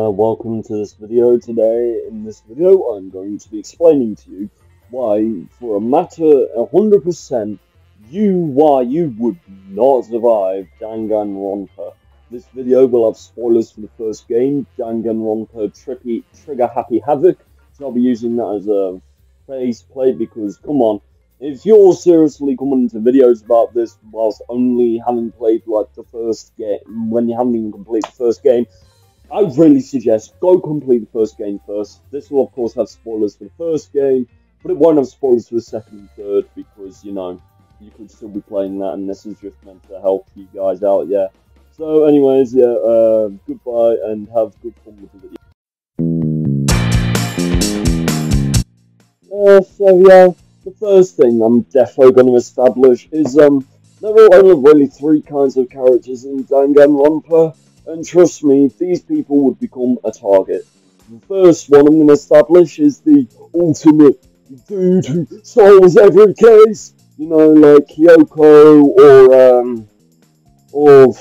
Welcome to this video. Today, in this video, I'm going to be explaining to you why, for a matter 100%, why you would not survive danganronp. This video will have spoilers for the first game, danganronp Trigger Happy Havoc, so I'll be using that as a faceplate because, come on, if you're seriously coming into videos about this whilst only having played like the first game, when you haven't even completed the first game, I'd really suggest go complete the first game first. This will of course have spoilers for the first game, but it won't have spoilers for the second and third because, you know, you could still be playing that and this is just meant to help you guys out, yeah. So anyways, yeah, goodbye and have good fun with the video. So yeah, the first thing I'm definitely going to establish is, there are only really three kinds of characters in danganronp. And trust me, these people would become a target. The first one I'm going to establish is the ultimate dude who solves every case. You know, like Kyoko or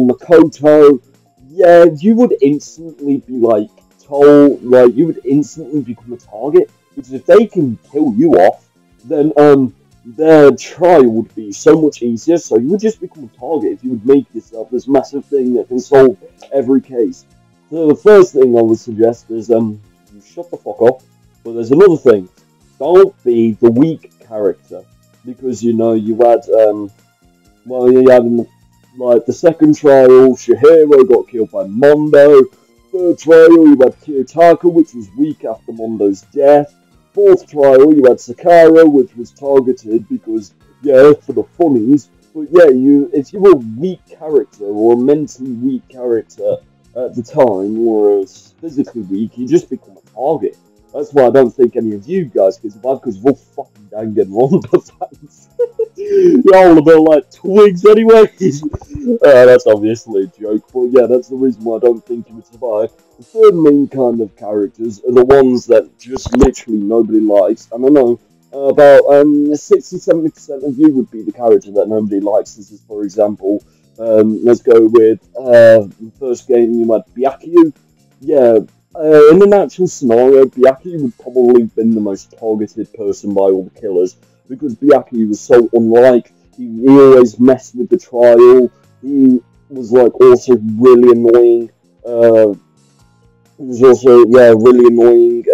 Makoto. Yeah, you would instantly be like told, like you would instantly become a target because if they can kill you off, then their trial would be so much easier, so you would just become a target if you would make yourself this massive thing that can solve every case. So the first thing I would suggest is, you shut the fuck up, but there's another thing. Don't be the weak character, because, you know, you had, well, you had in the second trial, Shihiro got killed by Mondo. Third trial, you had Kiyotaka, which was weak after Mondo's death. Fourth trial, you had Sakara, which was targeted because, yeah, for the funnies. But yeah, if you were a weak character or a mentally weak character at the time, or physically weak, you just become a target. That's why I don't think any of you guys can survive, because we're all fucking danganronp fans. You're all a bit like twigs anyways. That's obviously a joke, but yeah, that's the reason why I don't think you would survive. The third main kind of characters are the ones that just literally nobody likes. And I know about 60-70% of you would be the character that nobody likes. This is, for example, let's go with the first game you had Byakuya. Yeah, in an actual scenario, Byakuya would probably have been the most targeted person by all the killers because Byakuya was so unlike. He always messed with the trial. He was like also really annoying. He was also, yeah, really annoying.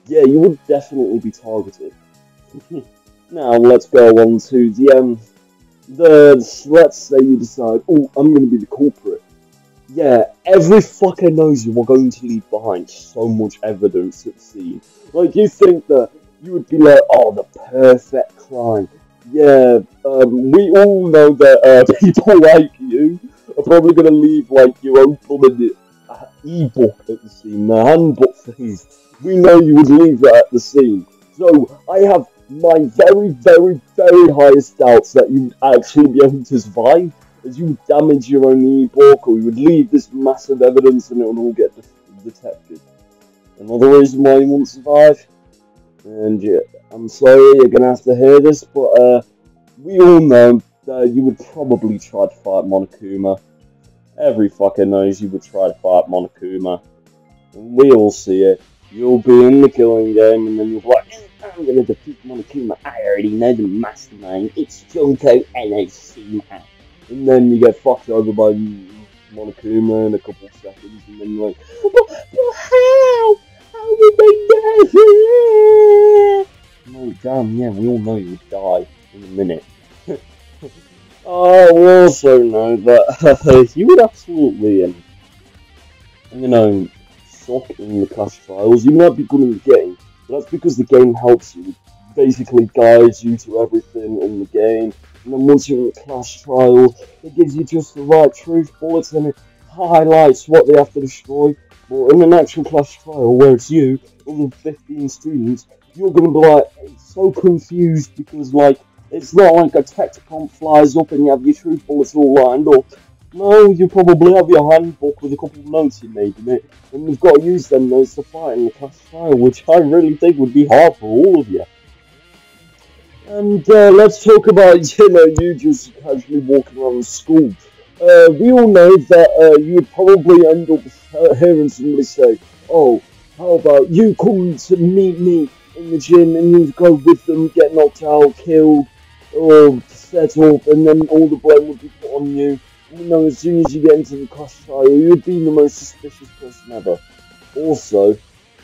Yeah, you would definitely be targeted. Now let's go on to let's say you decide, oh, I'm going to be the culprit. Yeah, every fucker knows you are going to leave behind so much evidence at the scene. Like, you think that you would be like, oh, the perfect crime. Yeah, we all know that people like you are probably going to leave, like, your own bloody e-book at the scene, the handbook things. We know you would leave that at the scene. So, I have my very, very, very highest doubts that you would actually be able to survive, as you would damage your own e-book, or you would leave this massive evidence and it would all get detected. Another reason why you won't survive, and yeah, I'm sorry you're gonna have to hear this, but we all know that you would probably try to fight Monokuma. Every fucker knows you would try to fight Monokuma. And we all see it. You'll be in the killing game and then you'll be like, I'm gonna defeat Monokuma. I already know the mastermind. It's Junko NOC man. And then you get fucked over by Monokuma in a couple of seconds and then you're like, but how? How did they get here? No, damn, yeah, we all know you would die in a minute. We also know that you would absolutely, you know, suck in the class trials. You might be good in the game, but that's because the game helps you. It basically guides you to everything in the game. And then once you're in a class trial, it gives you just the right truth bullets and it highlights what they have to destroy. But in an actual class trial, where it's you, other than 15 students, you're going to be like, so confused because, like, it's not like a text prompt flies up and you have your truth bullets all lined up. No, you probably have your handbook with a couple of notes you made in it, and you've got to use them notes to fight in the class trial, which I really think would be hard for all of you. And let's talk about, you know, you just casually walking around school. we all know that you would probably end up hearing somebody say, "Oh, how about you come to meet me in the gym and you go with them, get knocked out, killed, or set up, and then all the blame would be put on you." You know, as soon as you get into the class trial, you'd be the most suspicious person ever. Also,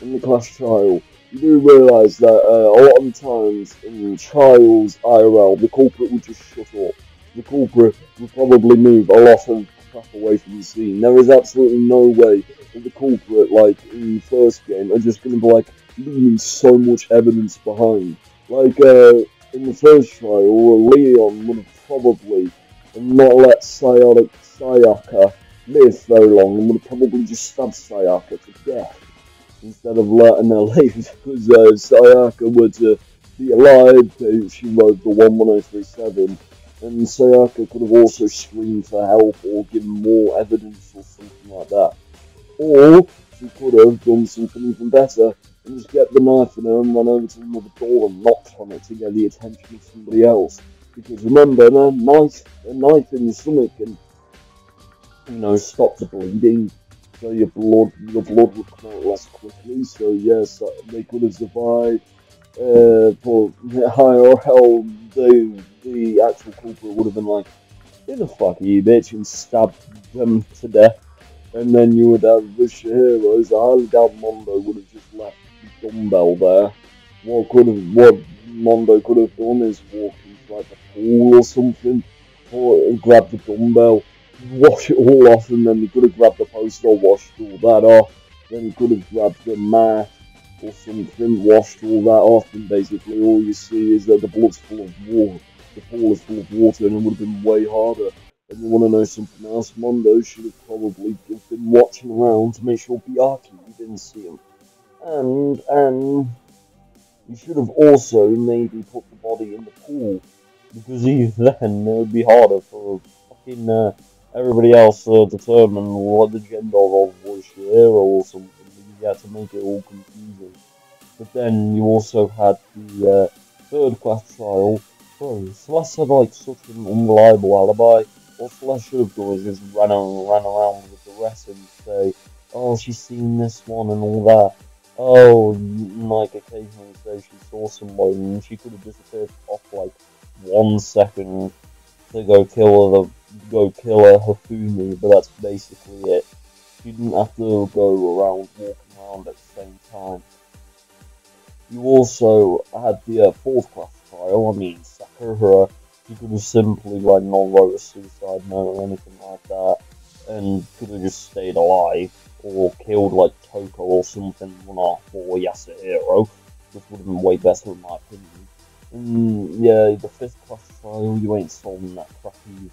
in the class trial, you do realise that a lot of the times in trials IRL, the culprit would just shut up. The culprit would probably move a lot of crap away from the scene. There is absolutely no way that the culprit, like in the first game, are just going to be like leaving so much evidence behind. Like in the first trial, Leon would have probably not let Sayaka live very long and would have probably just stabbed Sayaka to death instead of letting her leave because Sayaka would be alive. She wrote the 11037, and Sayaka could have also screamed for help or given more evidence or something like that. Or she could have done something even better and just get the knife in her and run over to another door and knocked on it to get the attention of somebody else. Because remember, a knife in your stomach can, stop the bleeding, so your blood would come out less quickly. So yes, they could have survived. But higher hell, the actual culprit would have been like, "Who the fuck are you, bitch?" and stabbed them to death. And then you would have the heroes. I highly doubt Mondo would have just left the dumbbell there. What Mondo could have done is walk into like a pool or something, or grab the dumbbell, wash it all off, and then he could have grabbed the poster, washed all that off. Then he could have grabbed the mat or something, washed all that off, and basically all you see is that the blood's full of water. The pool is full of water, and it would have been way harder. And you want to know something else? Mondo should have probably just been watching around to make sure Byakuya didn't see him. And you should have also maybe put the body in the pool, because even then it would be harder for fucking everybody else to determine what the gender of was your hero or something, because you had to make it all confusing. But then you also had the third class trial. Bro, Celeste had like such an unreliable alibi. What Celeste should have done was just ran around with the rest and say, "Oh, she's seen this one and all that." Oh, like occasionally say she saw somebody and she could have disappeared off like 1 second to go kill her Hifumi, but that's basically it. She didn't have to go around walking around at the same time. You also had the fourth class trial. I mean, Sakura. She could have simply like not wrote a suicide note or anything like that, and could have just stayed alive or killed like Toko or something for Yasuhiro, which would have been way better in my opinion. And yeah, the fifth class trial, you ain't solving that crappy.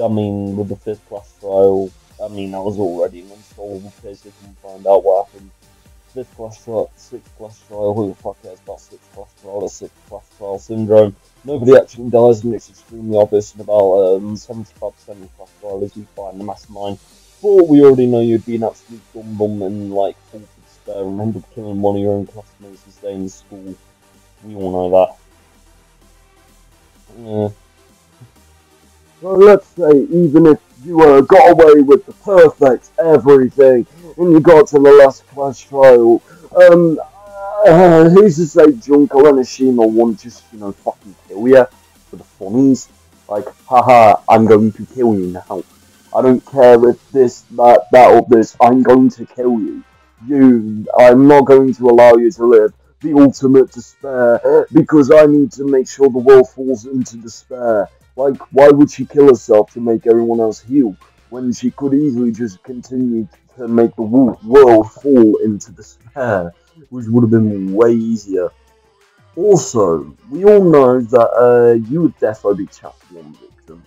I mean, with the fifth class trial, I mean that was already an unsolvable case if you find out what happened. Fifth class trial, sixth class trial, who the fuck cares about sixth class trial or sixth class trial syndrome? Nobody actually dies, and it's extremely obvious, and about 75% of class trial is you find the mastermind. But we already know you'd be an absolute dumb bum and like full of despair and end up killing one of your own classmates and staying in school. We all know that. Yeah. So let's say even if you got away with the perfect everything and you got to the last class trial, who's to say Junko and Ashima won't just, fucking kill you for the funnies? Like, haha, I'm going to kill you now. I don't care if this, that, or this, I'm going to kill you. I'm not going to allow you to live. The ultimate despair, because I need to make sure the world falls into despair. Like, why would she kill herself to make everyone else heal, when she could easily just continue to make the world fall into despair, which would have been way easier. Also, we all know that you would defo be chapter 1 victim.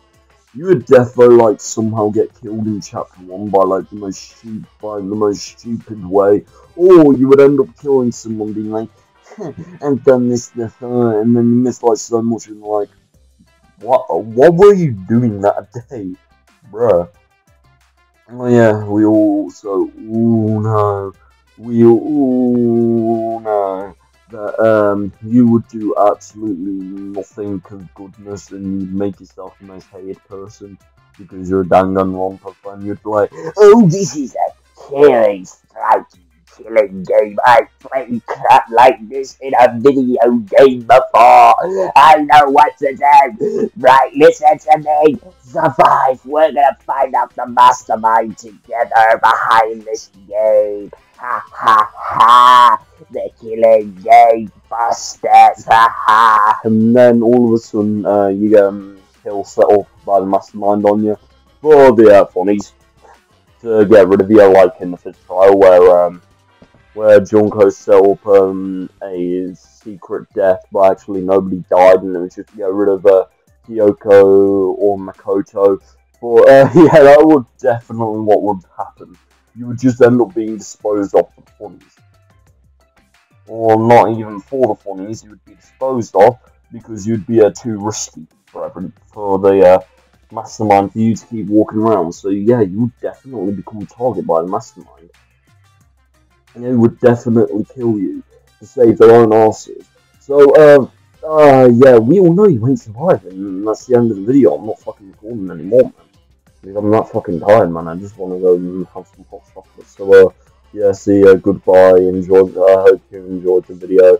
You would defo like somehow get killed in chapter 1 by like the most stupid way, or you would end up killing someone being like, I've done this, and then you miss like so much and like, what were you doing that day, bruh? Oh yeah, we all know that you would do absolutely nothing of goodness and you'd make yourself the most hated person. because you're a danganronp and you'd be like, oh, this is a killing, striking, killing game. I've played crap like this in a video game before. I know what to do. Right, listen to me. Survive. We're gonna find out the mastermind together behind this game. Ha ha ha! The killing game busters! Ha ha! And then all of a sudden, you get kill set up by the mastermind on you for the funnies to get rid of you, like in the fifth trial where Junko set up a secret death, but actually nobody died, and it was just to get rid of Kyoko or Makoto. But yeah, that would definitely what would happen. You would just end up being disposed of for the funnies. Or not even for the funnies, you would be disposed of because you'd be too risky for the mastermind for you to keep walking around. So yeah, you would definitely become a target by the mastermind. And they would definitely kill you to save their own asses. So yeah, we all know you ain't surviving, and that's the end of the video. I'm not fucking recording anymore, man. Because I'm not fucking tired, man. I just want to go and have some hot chocolate. So, yeah, see ya, goodbye, I hope you enjoyed the video.